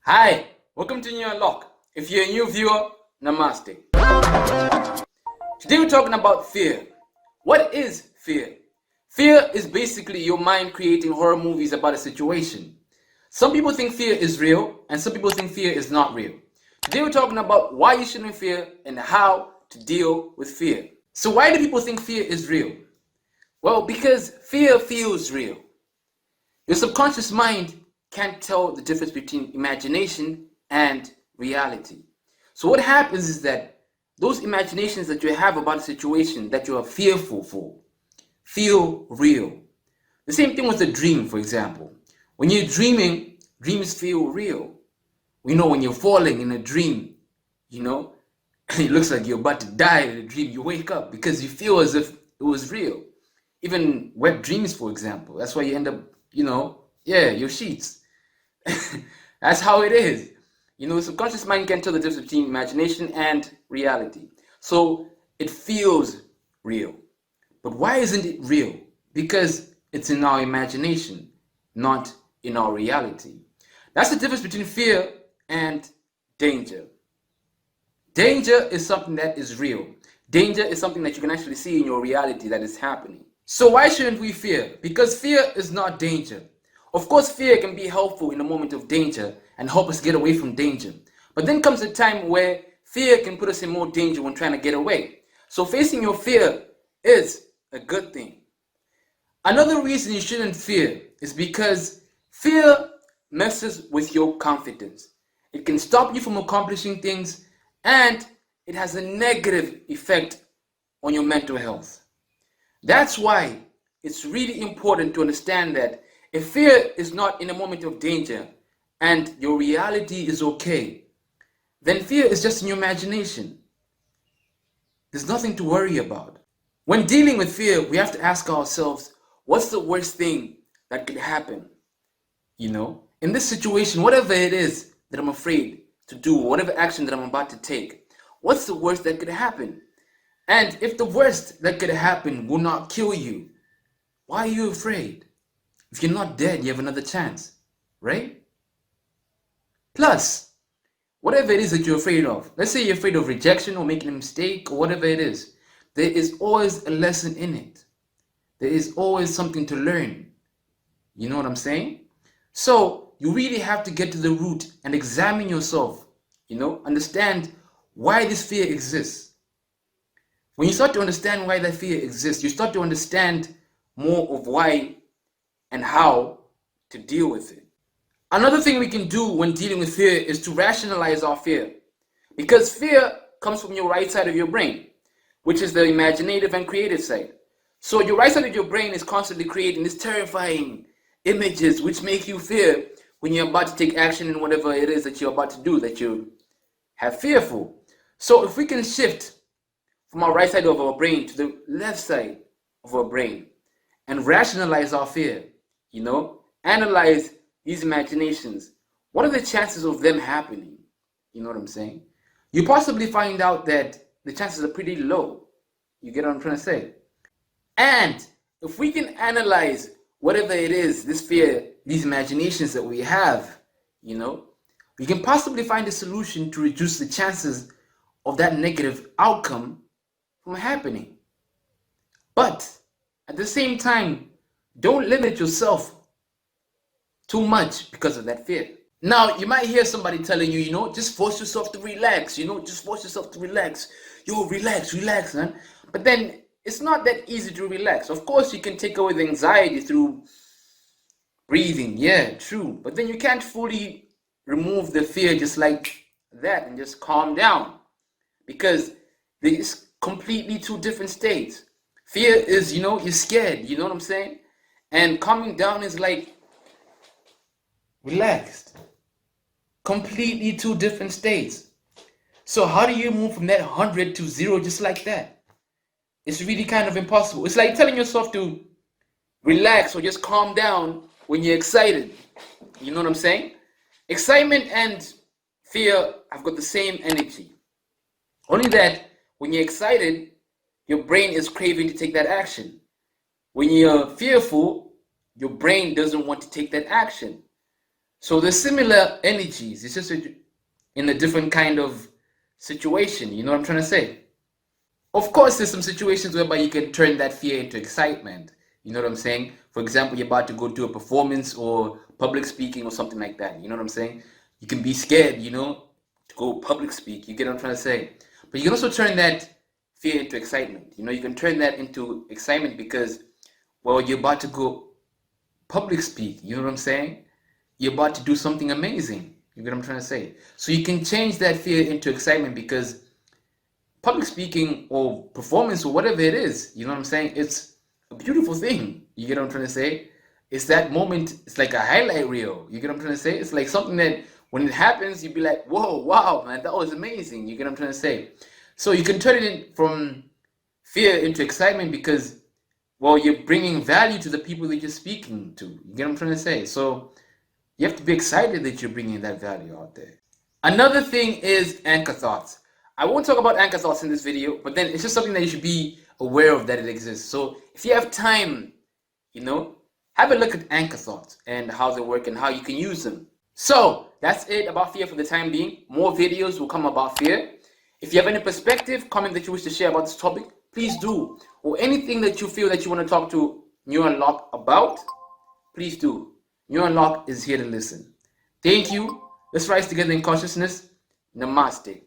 Hi, welcome to New Unlock. If you're a new viewer, namaste. Today we're talking about fear. What is fear? Fear is basically your mind creating horror movies about a situation. Some people think fear is real, and some people think fear is not real. Today we're talking about why you shouldn't fear and how to deal with fear. So why do people think fear is real? Well, because fear feels real. Your subconscious mind can't tell the difference between imagination and reality. So what happens is that those imaginations that you have about a situation that you are fearful for feel real. The same thing with a dream, for example. When you're dreaming, dreams feel real. When you're falling in a dream, it looks like you're about to die in a dream. You wake up because you feel as if it was real. Even wet dreams, for example. That's why you end up, your sheets. That's how it is. The subconscious mind can tell the difference between imagination and reality. So it feels real. But why isn't it real? Because it's in our imagination, not in our reality. That's the difference between fear and danger. Danger is something that is real. Danger is something that you can actually see in your reality that is happening. So why shouldn't we fear? Because fear is not danger. Of course, fear can be helpful in a moment of danger and help us get away from danger. But then comes a time where fear can put us in more danger when trying to get away. So facing your fear is a good thing. Another reason you shouldn't fear is because fear messes with your confidence. It can stop you from accomplishing things, and it has a negative effect on your mental health. That's why it's really important to understand that if fear is not in a moment of danger and your reality is okay, then fear is just in your imagination. There's nothing to worry about. When dealing with fear, we have to ask ourselves, what's the worst thing that could happen? In this situation, whatever it is that I'm afraid to do, whatever action that I'm about to take, what's the worst that could happen? And if the worst that could happen will not kill you, why are you afraid? If you're not dead, you have another chance, right? Plus, whatever it is that you're afraid of, let's say you're afraid of rejection or making a mistake or whatever it is, there is always a lesson in it. There is always something to learn. You know what I'm saying? So you really have to get to the root and examine yourself, understand why this fear exists. When you start to understand why that fear exists, you start to understand more of why and how to deal with it. Another thing we can do when dealing with fear is to rationalize our fear. Because fear comes from your right side of your brain, which is the imaginative and creative side. So your right side of your brain is constantly creating these terrifying images which make you fear when you're about to take action in whatever it is that you're about to do, that you have fearful. So if we can shift from our right side of our brain to the left side of our brain and rationalize our fear, analyze these imaginations. What are the chances of them happening? You know what I'm saying? You possibly find out that the chances are pretty low. You get what I'm trying to say? And if we can analyze whatever it is, this fear, these imaginations that we have, we can possibly find a solution to reduce the chances of that negative outcome from happening. But at the same time, don't limit yourself too much because of that fear. Now, you might hear somebody telling you, just force yourself to relax, just force yourself to relax. Relax, man. But then it's not that easy to relax. Of course, you can take away the anxiety through breathing. Yeah, true. But then you can't fully remove the fear just like that and just calm down, because there's completely two different states. Fear is, you're scared, you know what I'm saying? And calming down is like relaxed. Completely two different states. So how do you move from that 100 to 0 just like that? It's really kind of impossible. It's like telling yourself to relax or just calm down when you're excited. You know what I'm saying? Excitement and fear have got the same energy. Only that when you're excited, your brain is craving to take that action. When you're fearful, your brain doesn't want to take that action. So there's similar energies. It's just in a different kind of situation. You know what I'm trying to say? Of course, there's some situations whereby you can turn that fear into excitement. You know what I'm saying? For example, you're about to go to a performance or public speaking or something like that. You know what I'm saying? You can be scared, to go public speak. You get what I'm trying to say? But you can also turn that fear into excitement. You can turn that into excitement because, well, you're about to go public speak. You know what I'm saying? You're about to do something amazing. You get what I'm trying to say? So you can change that fear into excitement because public speaking or performance or whatever it is, you know what I'm saying? It's a beautiful thing. You get what I'm trying to say? It's that moment, it's like a highlight reel. You get what I'm trying to say? It's like something that when it happens, you'd be like, whoa, wow, man, that was amazing. You get what I'm trying to say? So you can turn it from fear into excitement because, well, you're bringing value to the people that you're speaking to. You get what I'm trying to say? So you have to be excited that you're bringing that value out there. Another thing is anchor thoughts. I won't talk about anchor thoughts in this video, but then it's just something that you should be aware of that it exists. So if you have time, have a look at anchor thoughts and how they work and how you can use them. So that's it about fear for the time being. More videos will come about fear. If you have any perspective, comment that you wish to share about this topic, please do. Or anything that you feel that you want to talk to Neuro Lock about, please do. Neuro Lock is here to listen. Thank you. Let's rise together in consciousness. Namaste.